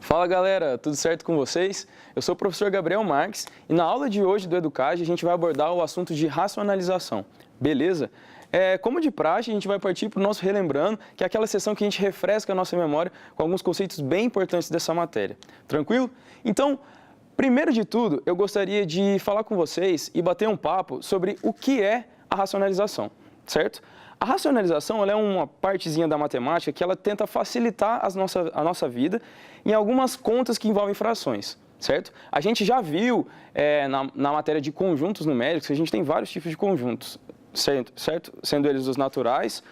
Fala galera, tudo certo com vocês? Eu sou o professor Gabriel Marques e na aula de hoje do Educage a gente vai abordar o assunto de racionalização, beleza? Como de praxe, a gente vai partir para o nosso Relembrando, que é aquela sessão que a gente refresca a nossa memória com alguns conceitos bem importantes dessa matéria. Tranquilo? Então, primeiro de tudo, eu gostaria de falar com vocês e bater um papo sobre o que é a racionalização, certo? A racionalização ela é uma partezinha da matemática que ela tenta facilitar a nossa vida em algumas contas que envolvem frações, certo? A gente já viu na matéria de conjuntos numéricos que a gente tem vários tipos de conjuntos, certo? Sendo eles os naturais,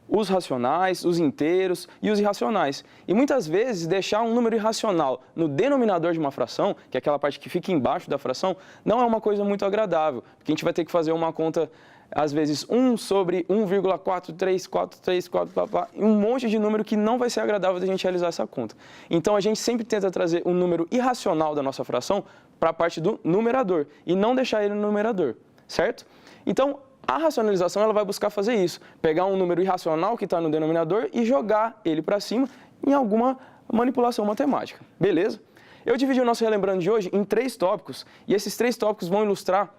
os racionais, os inteiros e os irracionais. E muitas vezes deixar um número irracional no denominador de uma fração, que é aquela parte que fica embaixo da fração, não é uma coisa muito agradável, porque a gente vai ter que fazer uma conta às vezes 1 sobre 1,4343, um monte de número que não vai ser agradável da gente realizar essa conta. Então a gente sempre tenta trazer um número irracional da nossa fração para a parte do numerador e não deixar ele no numerador, certo? Então a racionalização ela vai buscar fazer isso, pegar um número irracional que está no denominador e jogar ele para cima em alguma manipulação matemática, beleza? Eu dividi o nosso Relembrando de hoje em 3 tópicos e esses 3 tópicos vão ilustrar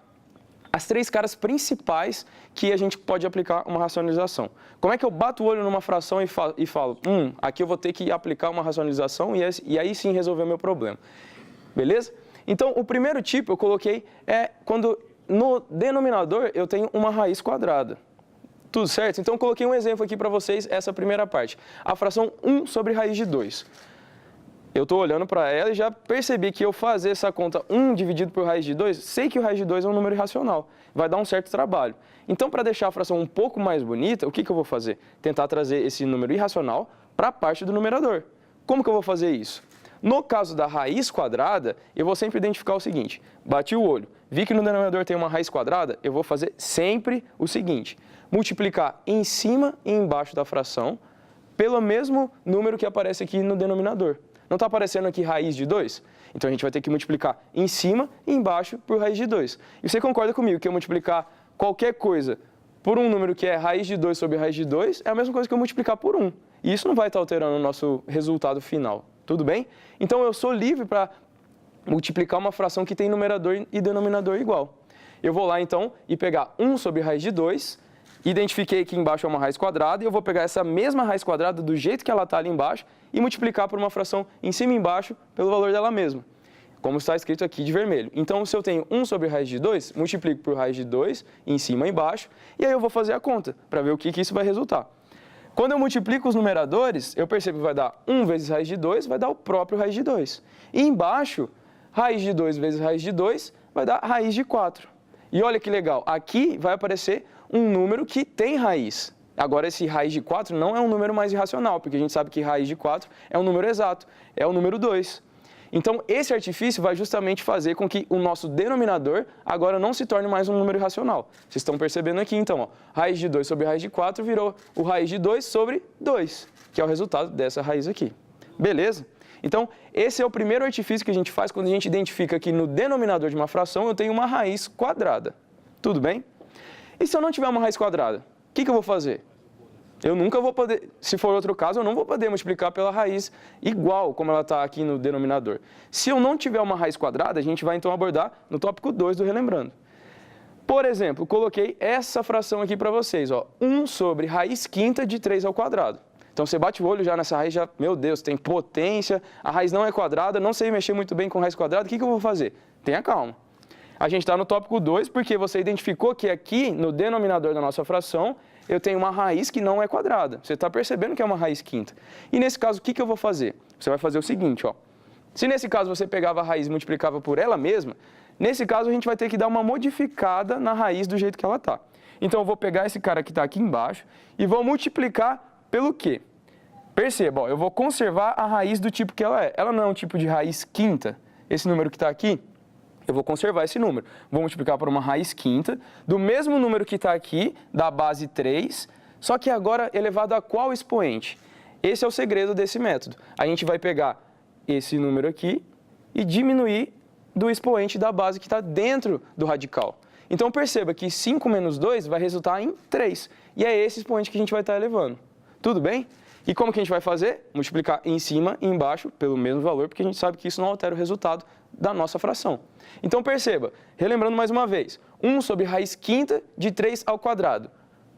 as 3 caras principais que a gente pode aplicar uma racionalização. Como é que eu bato o olho numa fração e falo, aqui eu vou ter que aplicar uma racionalização e aí sim resolver o meu problema. Beleza? Então, o primeiro tipo eu coloquei quando no denominador eu tenho uma raiz quadrada. Tudo certo? Então, eu coloquei um exemplo aqui para vocês, essa primeira parte. A fração 1 sobre raiz de 2. Eu estou olhando para ela e já percebi que eu fazer essa conta 1 dividido por raiz de 2, sei que o raiz de 2 é um número irracional, vai dar um certo trabalho. Então, para deixar a fração um pouco mais bonita, o que eu vou fazer? Tentar trazer esse número irracional para a parte do numerador. Como que eu vou fazer isso? No caso da raiz quadrada, eu vou sempre identificar o seguinte, bati o olho, vi que no denominador tem uma raiz quadrada, eu vou fazer sempre o seguinte, multiplicar em cima e embaixo da fração pelo mesmo número que aparece aqui no denominador. Não está aparecendo aqui raiz de 2? Então a gente vai ter que multiplicar em cima e embaixo por raiz de 2. E você concorda comigo que eu multiplicar qualquer coisa por um número que é raiz de 2 sobre raiz de 2 é a mesma coisa que eu multiplicar por 1. E isso não vai estar alterando o nosso resultado final. Tudo bem? Então eu sou livre para multiplicar uma fração que tem numerador e denominador igual. Eu vou lá então e pegar 1 sobre raiz de 2, identifiquei que embaixo é uma raiz quadrada e eu vou pegar essa mesma raiz quadrada do jeito que ela está ali embaixo e multiplicar por uma fração em cima e embaixo pelo valor dela mesma, como está escrito aqui de vermelho. Então, se eu tenho 1 sobre raiz de 2, multiplico por raiz de 2 em cima e embaixo e aí eu vou fazer a conta para ver o que isso vai resultar. Quando eu multiplico os numeradores, eu percebo que vai dar 1 vezes raiz de 2, vai dar o próprio raiz de 2. E embaixo, raiz de 2 vezes raiz de 2 vai dar raiz de 4. E olha que legal, aqui vai aparecer um número que tem raiz. Agora, esse raiz de 4 não é um número mais irracional, porque a gente sabe que raiz de 4 é um número exato, é o número 2. Então, esse artifício vai justamente fazer com que o nosso denominador agora não se torne mais um número irracional. Vocês estão percebendo aqui, então, ó, raiz de 2 sobre raiz de 4 virou o raiz de 2 sobre 2, que é o resultado dessa raiz aqui. Beleza? Então, esse é o primeiro artifício que a gente faz quando a gente identifica que no denominador de uma fração eu tenho uma raiz quadrada. Tudo bem? E se eu não tiver uma raiz quadrada, o que eu vou fazer? Eu nunca vou poder, se for outro caso, eu não vou poder multiplicar pela raiz igual como ela está aqui no denominador. Se eu não tiver uma raiz quadrada, a gente vai então abordar no tópico 2 do Relembrando. Por exemplo, coloquei essa fração aqui para vocês, ó, 1 sobre raiz quinta de 3 ao quadrado. Então você bate o olho já nessa raiz, já, meu Deus, tem potência, a raiz não é quadrada, não sei mexer muito bem com raiz quadrada, o que eu vou fazer? Tenha calma. A gente está no tópico 2 porque você identificou que aqui no denominador da nossa fração eu tenho uma raiz que não é quadrada. Você está percebendo que é uma raiz quinta. E nesse caso, o que eu vou fazer? Você vai fazer o seguinte, ó. Se nesse caso você pegava a raiz e multiplicava por ela mesma, nesse caso a gente vai ter que dar uma modificada na raiz do jeito que ela está. Então eu vou pegar esse cara que está aqui embaixo e vou multiplicar pelo quê? Perceba, ó, eu vou conservar a raiz do tipo que ela é. Ela não é um tipo de raiz quinta. Esse número que está aqui, eu vou conservar esse número. Vou multiplicar por uma raiz quinta, do mesmo número que está aqui, da base 3, só que agora elevado a qual expoente? Esse é o segredo desse método. A gente vai pegar esse número aqui e diminuir do expoente da base que está dentro do radical. Então perceba que 5 menos 2 vai resultar em 3. E é esse expoente que a gente vai estar elevando. Tudo bem? E como que a gente vai fazer? Multiplicar em cima e embaixo pelo mesmo valor, porque a gente sabe que isso não altera o resultado da nossa fração. Então perceba, relembrando mais uma vez, 1 sobre raiz quinta de 3 ao quadrado.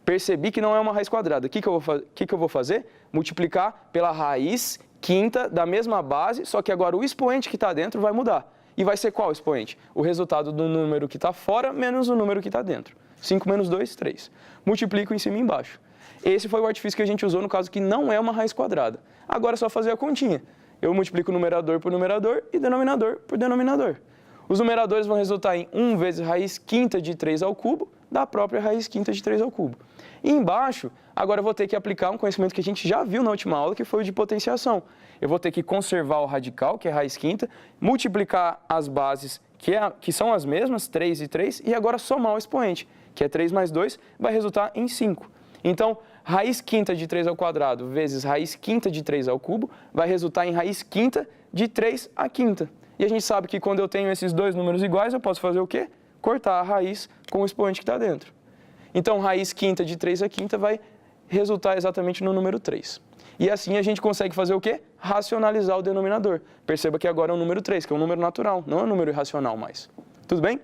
Percebi que não é uma raiz quadrada. O que eu vou fazer? Multiplicar pela raiz quinta da mesma base, só que agora o expoente que está dentro vai mudar. E vai ser qual expoente? O resultado do número que está fora menos o número que está dentro. 5 menos 2, 3. Multiplico em cima e embaixo. Esse foi o artifício que a gente usou no caso que não é uma raiz quadrada. Agora é só fazer a continha. Eu multiplico numerador por numerador e denominador por denominador. Os numeradores vão resultar em 1 vezes raiz quinta de 3 ao cubo, da própria raiz quinta de 3 ao cubo. E embaixo, agora eu vou ter que aplicar um conhecimento que a gente já viu na última aula, que foi o de potenciação. Eu vou ter que conservar o radical, que é raiz quinta, multiplicar as bases, que são as mesmas, 3 e 3, e agora somar o expoente, que é 3 mais 2, vai resultar em 5. Então, raiz quinta de 3 ao quadrado vezes raiz quinta de 3 ao cubo vai resultar em raiz quinta de 3 à quinta. E a gente sabe que quando eu tenho esses dois números iguais, eu posso fazer o quê? Cortar a raiz com o expoente que está dentro. Então, raiz quinta de 3 à quinta vai resultar exatamente no número 3. E assim a gente consegue fazer o quê? Racionalizar o denominador. Perceba que agora é o número 3, que é um número natural, não é um número irracional mais. Tudo bem?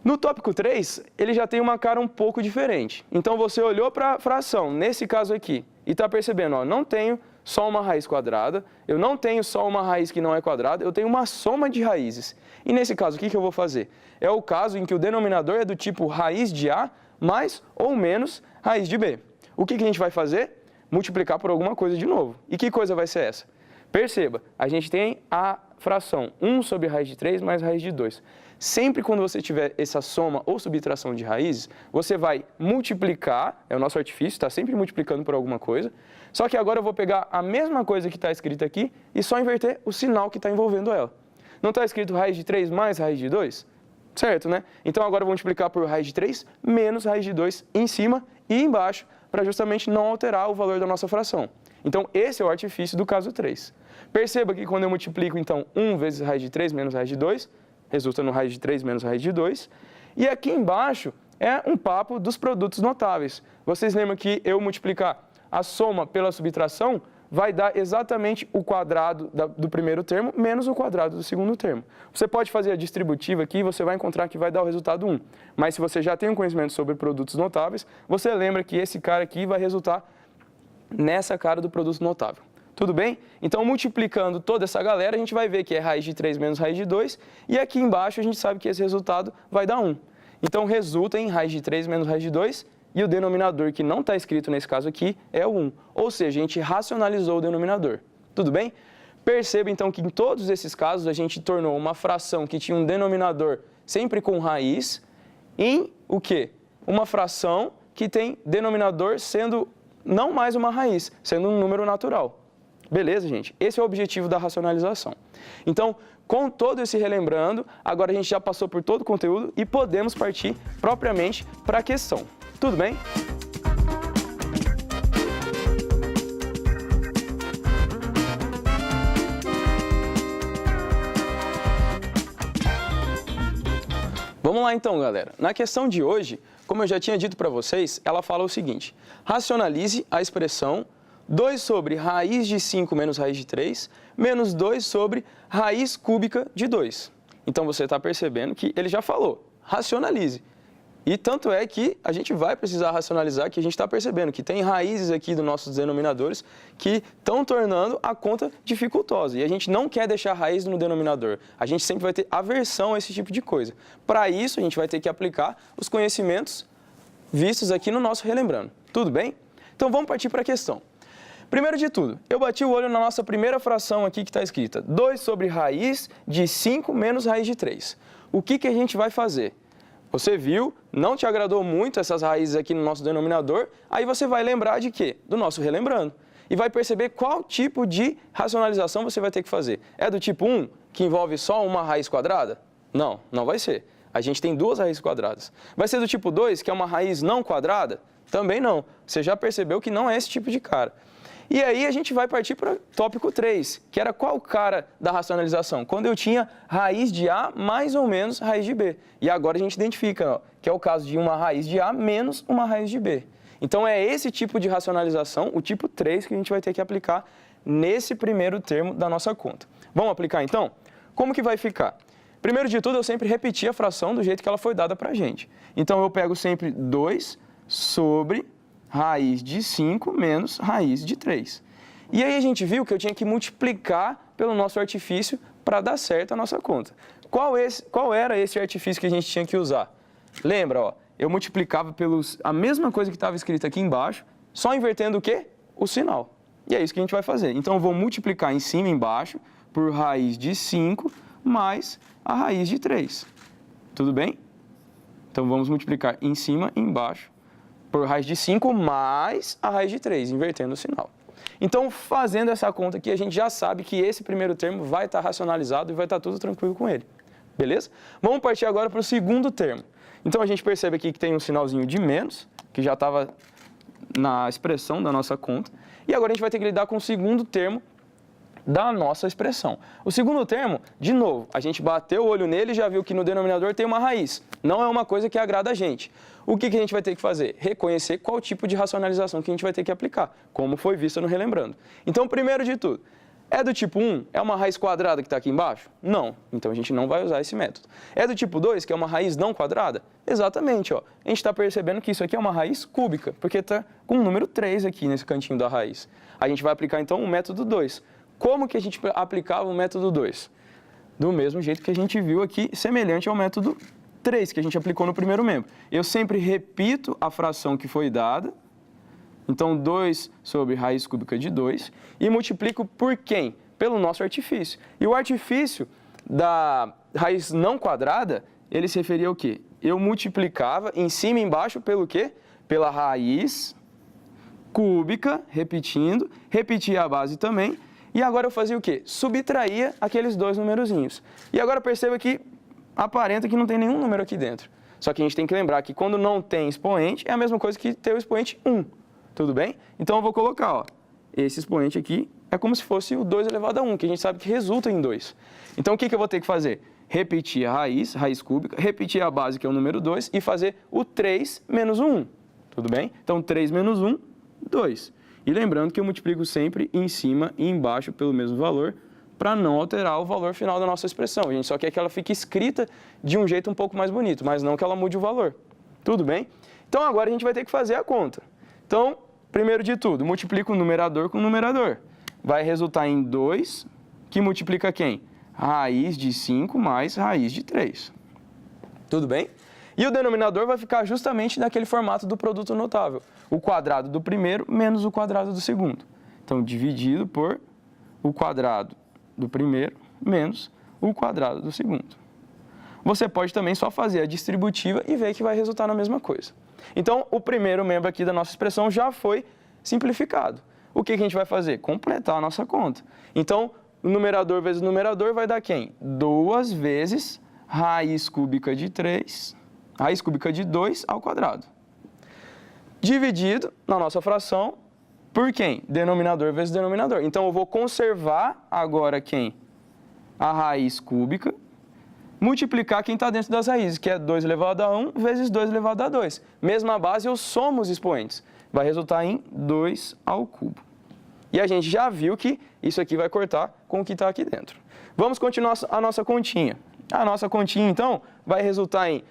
No tópico 3, ele já tem uma cara um pouco diferente. Então, você olhou para a fração, nesse caso aqui, e está percebendo, ó, não tenho só uma raiz quadrada, eu não tenho só uma raiz que não é quadrada, eu tenho uma soma de raízes. E nesse caso, o que eu vou fazer? É o caso em que o denominador é do tipo raiz de A mais ou menos raiz de B. O que a gente vai fazer? Multiplicar por alguma coisa de novo. E que coisa vai ser essa? Perceba, a gente tem a fração 1 sobre raiz de 3 mais raiz de 2. Sempre quando você tiver essa soma ou subtração de raízes, você vai multiplicar, é o nosso artifício, está sempre multiplicando por alguma coisa, só que agora eu vou pegar a mesma coisa que está escrita aqui e só inverter o sinal que está envolvendo ela. Não está escrito raiz de 3 mais raiz de 2? Certo, né? Então agora eu vou multiplicar por raiz de 3 menos raiz de 2 em cima e embaixo, para justamente não alterar o valor da nossa fração. Então esse é o artifício do caso 3. Perceba que quando eu multiplico, então, 1 vezes raiz de 3 menos raiz de 2, resulta no raiz de 3 menos raiz de 2. E aqui embaixo é um papo dos produtos notáveis. Vocês lembram que eu multiplicar a soma pela subtração vai dar exatamente o quadrado do primeiro termo menos o quadrado do segundo termo. Você pode fazer a distributiva aqui e você vai encontrar que vai dar o resultado 1. Mas se você já tem um conhecimento sobre produtos notáveis, você lembra que esse cara aqui vai resultar nessa cara do produto notável. Tudo bem? Então, multiplicando toda essa galera, a gente vai ver que é raiz de 3 menos raiz de 2. E aqui embaixo a gente sabe que esse resultado vai dar 1. Então, resulta em raiz de 3 menos raiz de 2. E o denominador que não está escrito nesse caso aqui é o 1. Ou seja, a gente racionalizou o denominador. Tudo bem? Perceba, então, que em todos esses casos a gente tornou uma fração que tinha um denominador sempre com raiz em o quê? Uma fração que tem denominador sendo não mais uma raiz, sendo um número natural. Beleza, gente? Esse é o objetivo da racionalização. Então, com todo esse relembrando, agora a gente já passou por todo o conteúdo e podemos partir propriamente para a questão. Tudo bem? Vamos lá então, galera. Na questão de hoje, como eu já tinha dito para vocês, ela fala o seguinte: racionalize a expressão 2 sobre raiz de 5 menos raiz de 3, menos 2 sobre raiz cúbica de 2. Então, você está percebendo que ele já falou, racionalize. E tanto é que a gente vai precisar racionalizar, que a gente está percebendo que tem raízes aqui dos nossos denominadores que estão tornando a conta dificultosa. E a gente não quer deixar raiz no denominador. A gente sempre vai ter aversão a esse tipo de coisa. Para isso, a gente vai ter que aplicar os conhecimentos vistos aqui no nosso Relembrando. Tudo bem? Então, vamos partir para a questão. Primeiro de tudo, eu bati o olho na nossa primeira fração aqui que está escrita 2 sobre raiz de 5 menos raiz de 3. O que a gente vai fazer? Você viu, não te agradou muito essas raízes aqui no nosso denominador, aí você vai lembrar de quê? Do nosso Relembrando. E vai perceber qual tipo de racionalização você vai ter que fazer. É do tipo 1, que envolve só uma raiz quadrada? Não, não vai ser. A gente tem duas raízes quadradas. Vai ser do tipo 2, que é uma raiz não quadrada? Também não. Você já percebeu que não é esse tipo de cara. E aí a gente vai partir para o tópico 3, que era qual cara da racionalização? Quando eu tinha raiz de A mais ou menos raiz de B. E agora a gente identifica, ó, que é o caso de uma raiz de A menos uma raiz de B. Então é esse tipo de racionalização, o tipo 3, que a gente vai ter que aplicar nesse primeiro termo da nossa conta. Vamos aplicar então? Como que vai ficar? Primeiro de tudo, eu sempre repeti a fração do jeito que ela foi dada para a gente. Então eu pego sempre 2 sobre raiz de 5 menos raiz de 3. E aí a gente viu que eu tinha que multiplicar pelo nosso artifício para dar certo a nossa conta. Qual era esse artifício que a gente tinha que usar? Lembra, ó, eu multiplicava a mesma coisa que estava escrita aqui embaixo, só invertendo o quê? O sinal. E é isso que a gente vai fazer. Então eu vou multiplicar em cima e embaixo por raiz de 5 mais a raiz de 3. Tudo bem? Então vamos multiplicar em cima e embaixo por raiz de 5 mais a raiz de 3, invertendo o sinal. Então, fazendo essa conta aqui, a gente já sabe que esse primeiro termo vai estar racionalizado e vai estar tudo tranquilo com ele. Beleza? Vamos partir agora para o segundo termo. Então, a gente percebe aqui que tem um sinalzinho de menos, que já estava na expressão da nossa conta. E agora a gente vai ter que lidar com o segundo termo da nossa expressão. O segundo termo, de novo, a gente bateu o olho nele e já viu que no denominador tem uma raiz. Não é uma coisa que agrada a gente. O que a gente vai ter que fazer? Reconhecer qual tipo de racionalização que a gente vai ter que aplicar, como foi visto no Relembrando. Então, primeiro de tudo, é do tipo 1, é uma raiz quadrada que está aqui embaixo? Não. Então, a gente não vai usar esse método. É do tipo 2, que é uma raiz não quadrada? Exatamente. Ó. A gente está percebendo que isso aqui é uma raiz cúbica, porque está com o número 3 aqui nesse cantinho da raiz. A gente vai aplicar, então, o método 2. Como que a gente aplicava o método 2? Do mesmo jeito que a gente viu aqui, semelhante ao método 3, que a gente aplicou no primeiro membro. Eu sempre repito a fração que foi dada, então 2 sobre raiz cúbica de 2, e multiplico por quem? Pelo nosso artifício. E o artifício da raiz não quadrada, ele se referia ao quê? Eu multiplicava em cima e embaixo pelo quê? Pela raiz cúbica, repetindo, repetia a base também, e agora eu fazia o quê? Subtraía aqueles dois numerozinhos. E agora perceba que aparenta que não tem nenhum número aqui dentro. Só que a gente tem que lembrar que quando não tem expoente, é a mesma coisa que ter o expoente 1. Tudo bem? Então eu vou colocar, ó, esse expoente aqui é como se fosse o 2 elevado a 1, que a gente sabe que resulta em 2. Então o que eu vou ter que fazer? Repetir a raiz cúbica, repetir a base, que é o número 2, e fazer o 3 menos o 1. Tudo bem? Então 3 menos 1, 2. E lembrando que eu multiplico sempre em cima e embaixo pelo mesmo valor, para não alterar o valor final da nossa expressão. A gente só quer que ela fique escrita de um jeito um pouco mais bonito, mas não que ela mude o valor. Tudo bem? Então agora a gente vai ter que fazer a conta. Então, primeiro de tudo, multiplico o numerador com o numerador. Vai resultar em 2, que multiplica quem? Raiz de 5 mais raiz de 3. Tudo bem? E o denominador vai ficar justamente naquele formato do produto notável. O quadrado do primeiro menos o quadrado do segundo. Então, dividido por o quadrado do primeiro menos o quadrado do segundo. Você pode também só fazer a distributiva e ver que vai resultar na mesma coisa. Então, o primeiro membro aqui da nossa expressão já foi simplificado. O que a gente vai fazer? Completar a nossa conta. Então, o numerador vezes o numerador vai dar quem? 2 vezes raiz cúbica de 3, raiz cúbica de 2 ao quadrado. Dividido na nossa fração por quem? Denominador vezes denominador. Então, eu vou conservar agora quem? A raiz cúbica, multiplicar quem está dentro das raízes, que é 2 elevado a 1 vezes 2 elevado a 2. Mesma base, eu somo os expoentes. Vai resultar em 2 ao cubo. E a gente já viu que isso aqui vai cortar com o que está aqui dentro. Vamos continuar a nossa continha. A nossa continha, então, vai resultar em...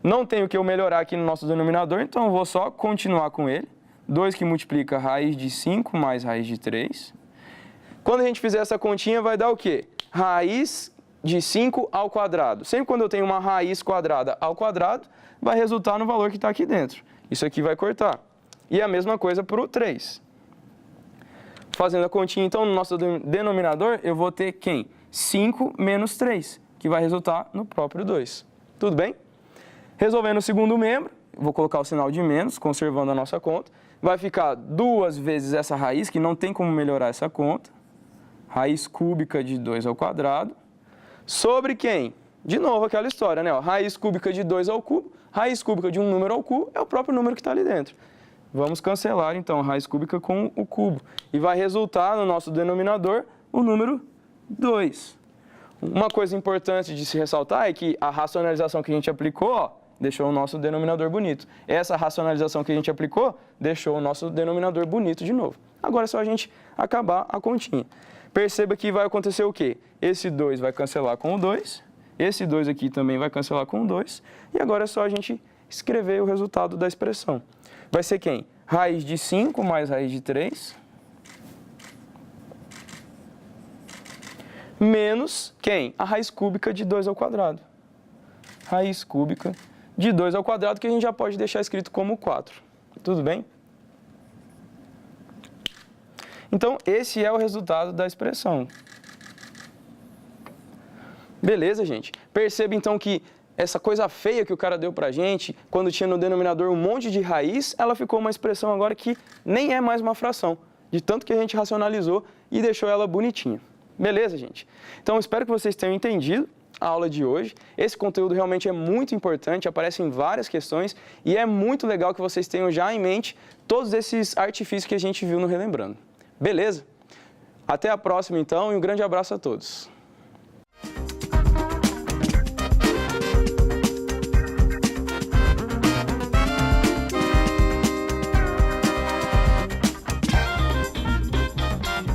Não tenho que eu melhorar aqui no nosso denominador, então eu vou só continuar com ele. 2 que multiplica raiz de 5 mais raiz de 3. Quando a gente fizer essa continha, vai dar o quê? Raiz de 5 ao quadrado. Sempre quando eu tenho uma raiz quadrada ao quadrado, vai resultar no valor que está aqui dentro. Isso aqui vai cortar. E a mesma coisa para o 3. Fazendo a continha, então, no nosso denominador, eu vou ter quem? 5 menos 3, que vai resultar no próprio 2. Tudo bem? Resolvendo o segundo membro, vou colocar o sinal de menos, conservando a nossa conta. Vai ficar 2 vezes essa raiz, que não tem como melhorar essa conta. Raiz cúbica de 2 ao quadrado. Sobre quem? De novo aquela história, né? Ó, raiz cúbica de 2 ao cubo, raiz cúbica de um número ao cubo é o próprio número que está ali dentro. Vamos cancelar, então, a raiz cúbica com o cubo. E vai resultar no nosso denominador o número 2. Uma coisa importante de se ressaltar é que a racionalização que a gente aplicou, ó, deixou o nosso denominador bonito. Essa racionalização que a gente aplicou, deixou o nosso denominador bonito de novo. Agora é só a gente acabar a continha. Perceba que vai acontecer o quê? Esse 2 vai cancelar com o 2, esse 2 aqui também vai cancelar com o 2, e agora é só a gente escrever o resultado da expressão. Vai ser quem? Raiz de 5 mais raiz de 3, menos quem? A raiz cúbica de 2 ao quadrado. Raiz cúbica de 2 ao quadrado, que a gente já pode deixar escrito como 4. Tudo bem? Então, esse é o resultado da expressão. Beleza, gente? Perceba, então, que essa coisa feia que o cara deu pra gente, quando tinha no denominador um monte de raiz, ela ficou uma expressão agora que nem é mais uma fração, de tanto que a gente racionalizou e deixou ela bonitinha. Beleza, gente? Então, espero que vocês tenham entendido a aula de hoje. Esse conteúdo realmente é muito importante, aparece em várias questões e é muito legal que vocês tenham já em mente todos esses artifícios que a gente viu no Relembrando. Beleza? Até a próxima, então, e um grande abraço a todos.